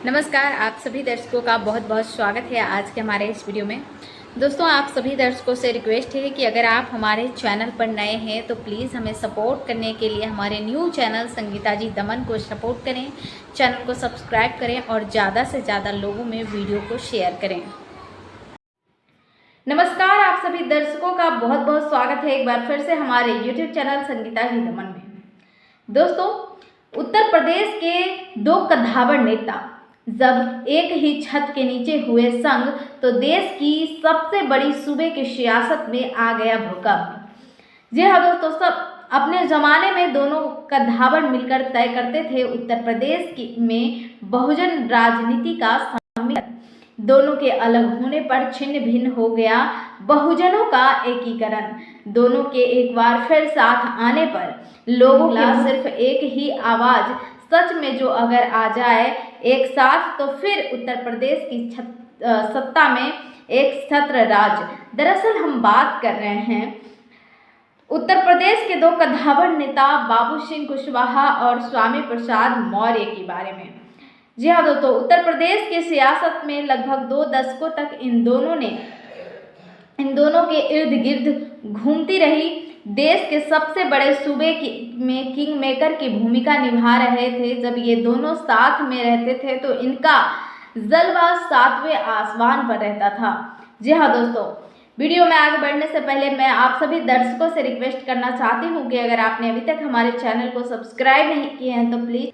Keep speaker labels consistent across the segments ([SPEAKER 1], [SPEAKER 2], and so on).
[SPEAKER 1] नमस्कार, आप सभी दर्शकों का बहुत बहुत स्वागत है आज के हमारे इस वीडियो में। दोस्तों, आप सभी दर्शकों से रिक्वेस्ट है कि अगर आप हमारे चैनल पर नए हैं तो प्लीज़ हमें सपोर्ट करने के लिए हमारे न्यू चैनल संगीता जी दमन को सपोर्ट करें, चैनल को सब्सक्राइब करें और ज़्यादा से ज़्यादा लोगों में वीडियो को शेयर करें। नमस्कार, आप सभी दर्शकों का बहुत बहुत स्वागत है एक बार फिर से हमारे यूट्यूब चैनल संगीता जी दमन में। दोस्तों, उत्तर प्रदेश के दो कद्दावर नेता जब एक ही छत के नीचे हुए संग तो देश की सबसे बड़ी सूबे की सियासत में आ गया भूकंप। जी हाँ दोस्तों, सब अपने ज़माने में दोनों कद्दावर मिलकर तय करते थे उत्तर प्रदेश की में बहुजन राजनीति का सम्मिलन। दोनों के अलग होने पर छिन्न भिन्न हो गया बहुजनों का एकीकरण। दोनों के एक बार फिर साथ आने पर लोगों का सिर्फ एक ही आवाज़, सच में जो अगर आ जाए एक साथ तो फिर उत्तर प्रदेश की सत्ता में एक छत्र राज। दरअसल हम बात कर रहे हैं उत्तर प्रदेश के दो कद्दावर नेता बाबू सिंह कुशवाहा और स्वामी प्रसाद मौर्य के बारे में। जी हाँ दोस्तों, उत्तर प्रदेश की सियासत में लगभग 2 दशकों तक इन दोनों के इर्द गिर्द घूमती रही। देश के सबसे बड़े सूबे में किंग मेकर की भूमिका निभा रहे थे। जब ये दोनों साथ में रहते थे तो इनका जलवा 7वें आसमान पर रहता था। जी हाँ दोस्तों, वीडियो में आगे बढ़ने से पहले मैं आप सभी दर्शकों से रिक्वेस्ट करना चाहती हूँ कि अगर आपने अभी तक हमारे चैनल को सब्सक्राइब नहीं किए हैं तो प्लीज़।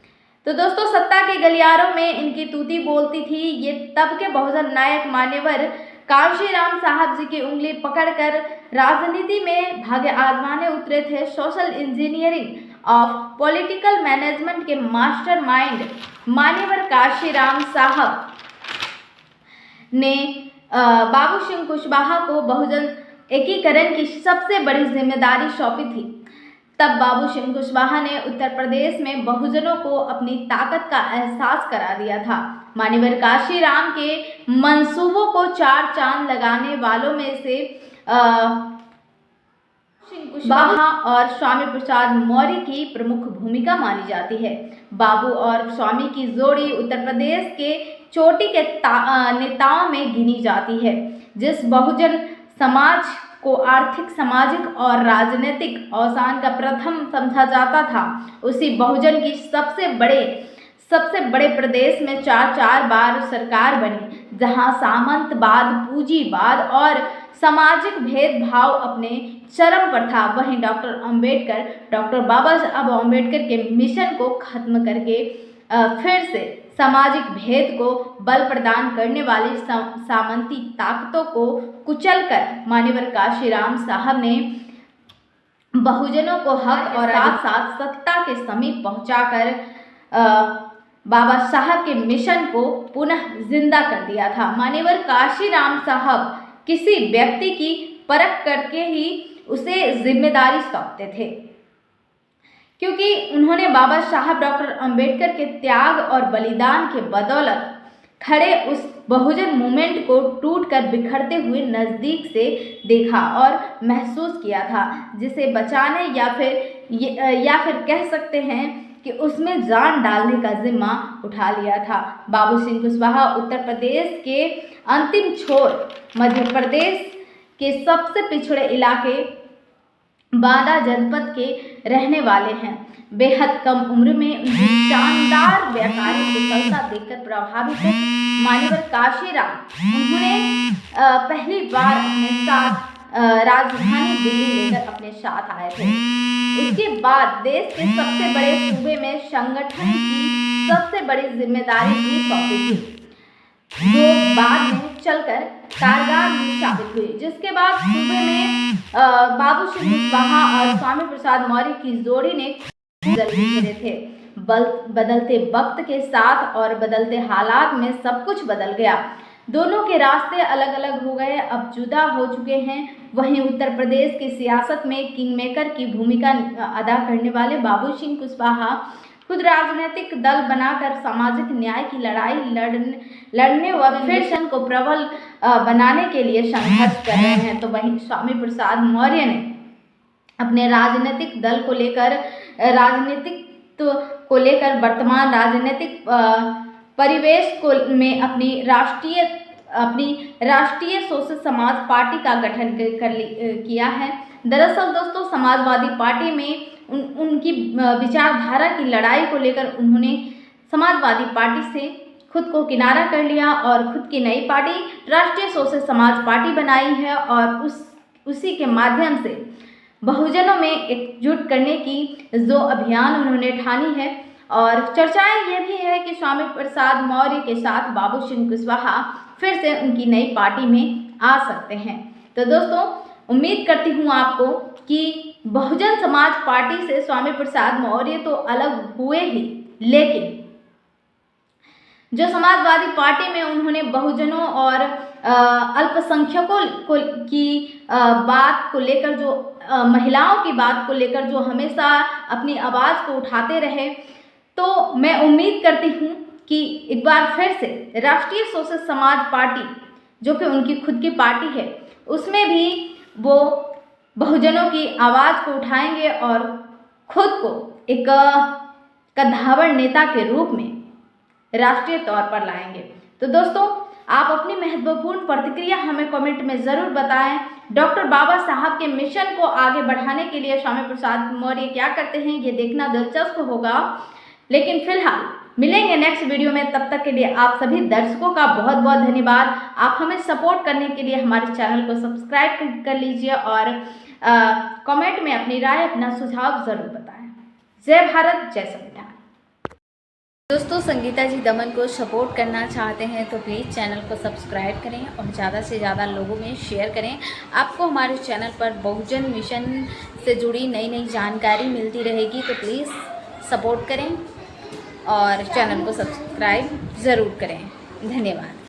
[SPEAKER 1] तो दोस्तों, सत्ता के गलियारों में इनकी तूती बोलती थी। ये तब के बहुजन नायक मान्यवर कांशीराम साहब जी की उंगली पकड़कर राजनीति में भाग्य आजमाने उतरे थे। Social engineering of political management के मास्टरमाइंड मान्यवर कांशीराम साहब ने बाबू सिंह कुशवाहा को बहुजन एकीकरण की सबसे बड़ी जिम्मेदारी सौंपी थी। तब बाबू सिंह कुशवाहा ने उत्तर प्रदेश में बहुजनों को अपनी ताकत का एहसास करा दिया था। मान्यवर कांशीराम के मंसूबों को 4 चांद लगाने वालों में से सिंह कुशवाहा और स्वामी प्रसाद मौर्य की प्रमुख भूमिका मानी जाती है। बाबू और स्वामी की जोड़ी उत्तर प्रदेश के चोटी के नेताओं में गिनी जाती है। जिस बहुजन समाज को आर्थिक, सामाजिक और राजनीतिक अवसान का प्रथम समझा जाता था, उसी बहुजन की सबसे बड़े प्रदेश में 4 बार सरकार बनी, जहां सामंतवाद, पूंजीवाद और सामाजिक भेदभाव अपने चरम पर था। वहीं डॉक्टर बाबा साहब अम्बेडकर के मिशन को खत्म करके फिर से सामाजिक भेद को बल प्रदान करने वाली सामंती ताकतों को कुचलकर मान्यवर कांशीराम साहब ने बहुजनों को हक और साथ साथ सत्ता के समीप पहुंचाकर बाबा साहब के मिशन को पुनः जिंदा कर दिया था। मान्यवर कांशीराम साहब किसी व्यक्ति की परख करके ही उसे जिम्मेदारी सौंपते थे, क्योंकि उन्होंने बाबा साहब डॉक्टर अंबेडकर के त्याग और बलिदान के बदौलत खड़े उस बहुजन मूवमेंट को टूटकर बिखरते हुए नज़दीक से देखा और महसूस किया था, जिसे बचाने या फिर कह सकते हैं कि उसमें जान डालने का जिम्मा उठा लिया था। बाबू सिंह कुशवाहा उत्तर प्रदेश के अंतिम छोर मध्य प्रदेश के सबसे पिछड़े इलाके बांदा जनपद के रहने वाले हैं। बेहद कम उम्र में उनकी शानदार व्यापारिक कुशलता देखकर प्रभावित मान्यवर कांशीराम उन्होंने पहली बार अपने साथ राजधानी दिल्ली लेकर अपने साथ आए थे। उसके बाद देश के सबसे बड़े सूबे में संगठन की सबसे बड़ी जिम्मेदारी भी सौंपी थी, जो बाद में चलकर कारगर भी साबित हुई। जिसके बाद सूबे में बाबू सिंह कुशवाहा और स्वामी प्रसाद मौर्य की जोड़ी ने घेरे थे। बदलते वक्त के साथ और बदलते हालात में सब कुछ बदल गया। दोनों के रास्ते अलग अलग हो गए, अब जुदा हो चुके हैं। वहीं उत्तर प्रदेश की सियासत में किंग मेकर की भूमिका अदा करने वाले बाबू सिंह कुशवाहा खुद राजनीतिक दल बनाकर सामाजिक न्याय की लड़ाई लड़ने व फेडरेशन को प्रबल बनाने के लिए संघर्ष कर रहे हैं। तो वहीं स्वामी प्रसाद मौर्य ने अपने राजनीतिक दल को लेकर वर्तमान राजनीतिक परिवेश को में अपनी राष्ट्रीय सोशल समाज पार्टी का गठन किया है। दरअसल दोस्तों, समाजवादी पार्टी में उनकी विचारधारा की लड़ाई को लेकर उन्होंने समाजवादी पार्टी से खुद को किनारा कर लिया और खुद की नई पार्टी राष्ट्रीय सोशल समाज पार्टी बनाई है और उसी के माध्यम से बहुजनों में एकजुट करने की जो अभियान उन्होंने ठानी है। और चर्चाएं ये भी है कि स्वामी प्रसाद मौर्य के साथ बाबू सिंह कुशवाहा फिर से उनकी नई पार्टी में आ सकते हैं। तो दोस्तों, उम्मीद करती हूँ आपको कि बहुजन समाज पार्टी से स्वामी प्रसाद मौर्य तो अलग हुए ही, लेकिन जो समाजवादी पार्टी में उन्होंने बहुजनों और अल्पसंख्यकों की बात को लेकर, जो महिलाओं की बात को लेकर जो हमेशा अपनी आवाज़ को उठाते रहे, तो मैं उम्मीद करती हूँ कि एक बार फिर से राष्ट्रीय सोशल समाज पार्टी, जो कि उनकी खुद की पार्टी है, उसमें भी वो बहुजनों की आवाज़ को उठाएंगे और खुद को एक कद्दावर नेता के रूप में राष्ट्रीय तौर पर लाएंगे। तो दोस्तों, आप अपनी महत्वपूर्ण प्रतिक्रिया हमें कमेंट में ज़रूर बताएं। डॉक्टर बाबा साहब के मिशन को आगे बढ़ाने के लिए स्वामी प्रसाद मौर्य क्या करते हैं, ये देखना दिलचस्प होगा। लेकिन फिलहाल मिलेंगे नेक्स्ट वीडियो में, तब तक के लिए आप सभी दर्शकों का बहुत बहुत धन्यवाद। आप हमें सपोर्ट करने के लिए हमारे चैनल को सब्सक्राइब कर लीजिए और कमेंट में अपनी राय, अपना सुझाव ज़रूर बताएं। जय भारत, जय संविधान। दोस्तों, संगीता जी दमन को सपोर्ट करना चाहते हैं तो प्लीज़ चैनल को सब्सक्राइब करें और ज़्यादा से ज़्यादा लोगों में शेयर करें। आपको हमारे चैनल पर बहुजन मिशन से जुड़ी नई नई जानकारी मिलती रहेगी, तो प्लीज़ सपोर्ट करें और चैनल को सब्सक्राइब ज़रूर करें। धन्यवाद।